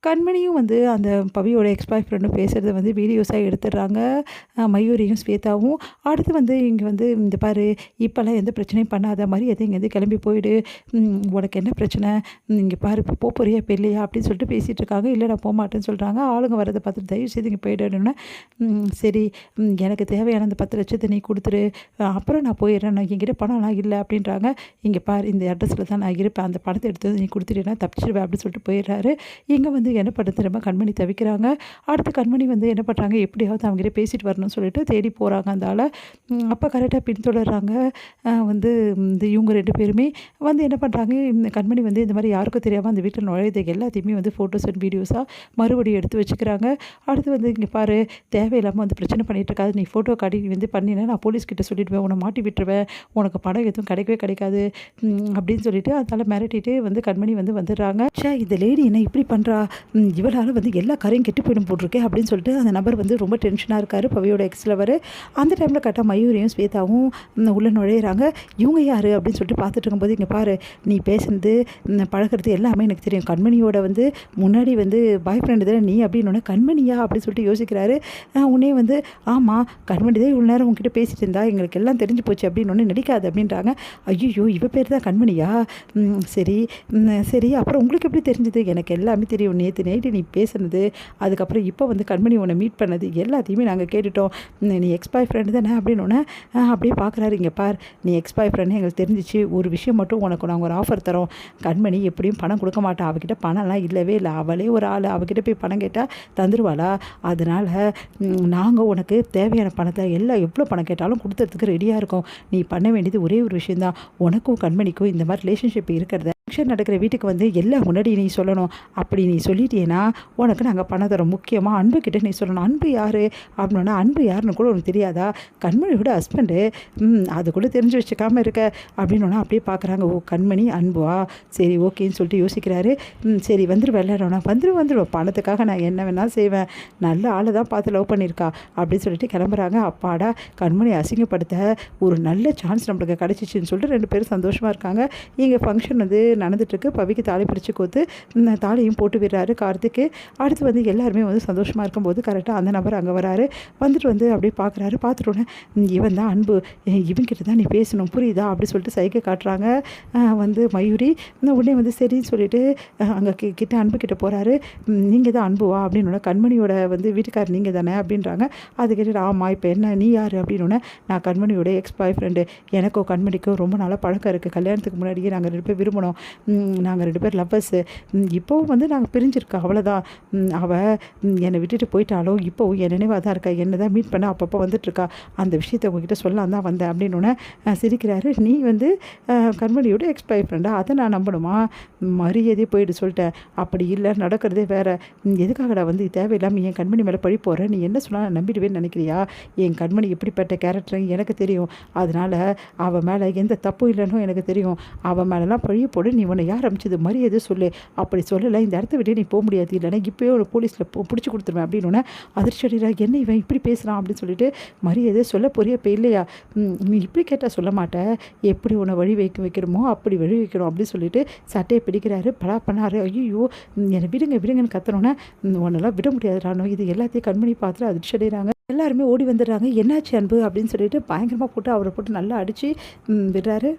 கண்மணியும் வந்து அந்த பவியோட எக்ஸ் பாய் ஃப்ரெண்டும் பேசுகிறத வந்து வீடியோஸாக எடுத்துடுறாங்க. மயூரியும் ஸ்வேதாவும். அடுத்து வந்து இங்கே வந்து இந்த பாரு, இப்போல்லாம் எந்த பிரச்சனையும் பண்ணாத மாதிரி எது இங்கேருந்து கிளம்பி போயிடு. உனக்கு என்ன பிரச்சனை? இங்கே பாரு, இப்போ போறியா இப்போ இல்லையா அப்படின்னு சொல்லிட்டு பேசிகிட்டு இருக்காங்க. இல்லை நான் போகமாட்டேன்னு சொல்கிறாங்க. ஆளுங்க வரதை பார்த்துட்டு தயவு செய்து இங்கே போயிடணுன்னா சரி, எனக்கு தேவையான அந்த 10 லட்சத்தை நீ கொடுத்துரு, அப்புறம் நான் போயிடுறேன், நான் என்கிட்ட பணம்லாம் இல்லை அப்படின்றாங்க. இங்கே பாரு, இந்த அட்ரஸில் தான் நான் இருப்பேன், அந்த பணத்தை எடுத்து நீ கொடுத்துட்டேன்னா தப்பிச்சிடுவேன் அப்படின்னு சொல்லிட்டு போயிடுறாரு. இங்கே வந்து என்ன பண்ண தெரியுமா, கண்மணி தவிக்கிறாங்க. அடுத்து கண்மணி வந்து என்ன பண்ணுறாங்க, எப்படியாவது அவங்ககிட்ட பேசிட்டு வரணும்னு சொல்லிட்டு தேடி போகிறாங்க அந்த ஆளை. அப்போ கரெக்டாக பின்தொடர்றாங்க. வந்து இந்த இவங்க 2 பேருமே வந்து என்ன பண்ணுறாங்க, இந்த கண்மணி வந்து இந்த மாதிரி யாருக்கும் தெரியாமல் அந்த வீட்டில் நுழையது எல்லாத்தையுமே வந்து ஃபோட்டோஸ் அண்ட் வீடியோஸாக மறுபடியும் எடுத்து வச்சுக்கிறாங்க. அடுத்து வந்து இங்கே பாரு, தேவையில்லாமல் வந்து பிரச்சனை பண்ணிகிட்டு இருக்காது, நீ ஃபோட்டோ காட்டி வந்து பண்ணினா நான் போலீஸ்கிட்ட சொல்லிவிடுவேன், உன்னை மாட்டி விட்டுருவேன், உனக்கு படம் எதுவும் கிடைக்கவே கிடைக்காது அப்படின்னு சொல்லிட்டு அதனால் மிரட்டிட்டு வந்து கண்மணி வந்து வந்துடுறாங்க. இந்த லேடி என்ன இப்படி பண்ணுறா, இவளால் வந்து எல்லா கரையும் கெட்டு போயிடும் போட்டிருக்கேன் அப்படின்னு சொல்லிட்டு அந்த நபர் வந்து ரொம்ப டென்ஷனாக இருக்கார், பவியோட எக்ஸ் லவர். அந்த டைமில் கரெக்டாக மயூரியும் ஸ்வேதாவும் உள்ளே நுழையிறாங்க. இவங்க யார் அப்படின்னு சொல்லிட்டு பார்த்துட்டு இருக்கும்போது, இங்கே பாரு, நீ பேசுனது பழகிறது எல்லாமே எனக்கு தெரியும், கண்மணியோட வந்து முன்னாடி வந்து பாய் ஃப்ரெண்டு தானே நீ அப்படின்னு. கண்மணியா அப்படின்னு சொல்லிட்டு யோசிக்கிறாரு. உடனே வந்து ஆமாம், கண்மணி தான் இவ்வளோ நேரம் உங்ககிட்ட பேசிட்டு இருந்தா, எங்களுக்கு எல்லாம் தெரிஞ்சு போச்சு அப்படின்னு ஒன்று நடிக்காது அப்படின்றாங்க. ஐயோ, இவ பேர் தான் கண்மணியா? சரி சரி, அப்புறம் உங்களுக்கு எப்படி தெரிஞ்சது? எனக்கு எல்லாமே தெரியும், நேற்று நைட்டு நீ பேசுனது, அதுக்கப்புறம் இப்போ வந்து கண்மணி உன்னை மீட் பண்ணது எல்லாத்தையுமே நாங்கள் கேட்டுட்டோம், நீ எக்ஸ் பாய் ஃப்ரெண்டு தானே அப்படின்னு. அப்படியே பார்க்குறாரு. இங்கே பார், நீ எக்ஸ் பாய் ஃப்ரெண்டு எங்களுக்கு தெரிஞ்சிச்சு, ஒரு விஷயம் மட்டும் உனக்கு நாங்கள் ஒரு ஆஃபர் தரோம், கண்மணி எப்படியும் பணம் கொடுக்க மாட்டா, அவகிட்ட பணம்லாம் இல்லவே இல்லை, அவளே ஒரு ஆள், அவகிட்ட போய் பணம் கேட்டால் தந்துடுவாளா, அதனால் நாங்கள் உனக்கு தேவையான பணத்தை எல்லாம் எவ்வளோ பணம் கேட்டாலும் கொடுத்ததுக்கு ரெடியாக இருக்கோம், நீ பண்ண வேண்டியது ஒரே ஒரு விஷயந்தான், உனக்கும் கண்மணிக்கும் இந்த மாதிரி ரிலேஷன்ஷிப் இருக்கிறத ஃபங்க்ஷன் நடக்கிற வீட்டுக்கு வந்து எல்லாம் முன்னாடி நீ சொல்லணும், அப்படி நீ சொல்லிட்டேன்னா உனக்கு நாங்கள் பணம் தரோம், முக்கியமாக அன்பு கிட்டே நீ சொல்லணும். அன்பு யார் அப்படின்னா, அன்பு யாருன்னு கூட உனக்கு தெரியாதா, கண்மணியோட ஹஸ்பண்டு, அது கூட தெரிஞ்சு வச்சுக்காமல் இருக்க அப்படின்னு. அப்படியே பார்க்குறாங்க. ஓ, கண்மணி அன்புவா, சரி ஓகேன்னு சொல்லிட்டு யோசிக்கிறாரு. சரி வந்துடுவேன், வந்துடுவேன், பணத்துக்காக நான் என்ன வேணாலும் செய்வேன், நல்ல ஆளை தான் பார்த்து லவ் பண்ணியிருக்கா அப்படின்னு சொல்லிட்டு கிளம்புறாங்க. அப்பாடா, கண்மணி அசிங்கப்படுத்த ஒரு நல்ல சான்ஸ் நம்மளுக்கு கிடச்சிச்சின்னு சொல்லிட்டு 2 பேரும் சந்தோஷமாக இருக்காங்க. இங்கே ஃபங்க்ஷன் வந்து நடந்துட்டுருக்கு. பவிக்கு தாலி பிடிச்சி கோத்து தாலியும் போட்டு விடுறாரு கார்த்திக்கு. அடுத்து வந்து எல்லாருமே வந்து சந்தோஷமாக இருக்கும்போது கரெக்டாக அந்த நபர் அங்கே வராரு. வந்துட்டு வந்து அப்படியே பார்க்குறாரு. பார்த்துட்டோன்னே இவன் தான் அன்பு, இவன்கிட்ட தான் நீ பேசணும், புரியுதா அப்படி சொல்லிட்டு சைகை காட்டுறாங்க வந்து மயூரி. உடனே வந்து சரின்னு சொல்லிட்டு அங்கே கிட்ட அன்பு கிட்ட போகிறாரு. நீங்கள் தான் அன்புவா அப்படின்னு. கண்மணியோட வந்து வீட்டுக்காரர் நீங்கள் தானே அப்படின்றாங்க. அது கேட்டுட்டு ஆமாம், இப்போ என்ன நீ யார் அப்படின்னு. நான் கண்மணியோட எக்ஸ் பாய் ஃப்ரெண்டு, எனக்கோ கண்மணிக்கோ ரொம்ப நாளாக பழக்கம் இருக்குது, கல்யாணத்துக்கு முன்னாடியே நாங்கள் 2 பேர் விரும்பினோம், நாங்கள் 2 பேர் லவ்வர்ஸு, இப்போவும் வந்து நாங்கள் பிரிஞ்சிருக்கோம், அவ்வளோதான், அவள் என்னை விட்டுட்டு போயிட்டாலும் இப்போவும் என் நினைவாக தான் இருக்கா, என்ன தான் மீட் பண்ண அப்பப்போ வந்துட்டுருக்கா, அந்த விஷயத்தை உங்ககிட்ட சொல்லலாம் தான் வந்தேன் அப்படின்னு சிரிக்கிறாரு. நீ வந்து கண்மணியோட எக்ஸ் பாய் ஃப்ரெண்டா, அதை நான் நம்பணுமா, மரியாதையே போயிட்டு சொல்லிட்டேன், அப்படி இல்லை நடக்கிறதே வேறு, எதுக்காகடா வந்து தேவையில்லாமல் என் கண்மணி மேலே பழி போகிறேன், நீ என்ன சொன்னால் நான் நம்பிடுவேன்னு நினைக்கிறியா, என் கண்மணி எப்படிப்பட்ட கேரக்டர் எனக்கு தெரியும், அதனால் அவள் மேலே எந்த தப்பும் இல்லைன்னு எனக்கு தெரியும், அவள் மேலெலாம் பழிய போடு, நீ உன்னை யார் அமைச்சது மரியாதை சொல்லு, அப்படி சொல்லலை இந்த இடத்த விட்டு நீ போக முடியாது, இல்லைன்னா இப்போயே ஒரு போலீஸில் பிடிச்சி கொடுத்துருவேன் அப்படின்னு. அதிர்ச்சி அடைகிறா, என்ன இவன் இப்படி பேசுகிறான் அப்படின்னு சொல்லிட்டு, மரியாதை சொல்ல போறியா இப்போ இல்லையா, நீ இப்படி கேட்டால் சொல்ல மாட்டேன், எப்படி உன்னை வழி வைக்கணுமோ அப்படி வழி வைக்கணும் அப்படின்னு சொல்லிட்டு சட்டையை பிடிக்கிறாரு. பலா பண்ணாரு. ஐயோ, என்னை விடுங்கன்னு கத்தனோன்னே, உன்னெல்லாம் விட முடியாதுடானோ, இது எல்லாத்தையும் கண்மணி பார்த்துட்டு அதிர்ச்சி அடைகிறாங்க. எல்லாருமே ஓடி வந்துடுறாங்க. என்னாச்சு அன்பு அப்படின்னு சொல்லிட்டு பயங்கரமாக போட்டு அவரை போட்டு நல்லா அடித்து விடுறாரு.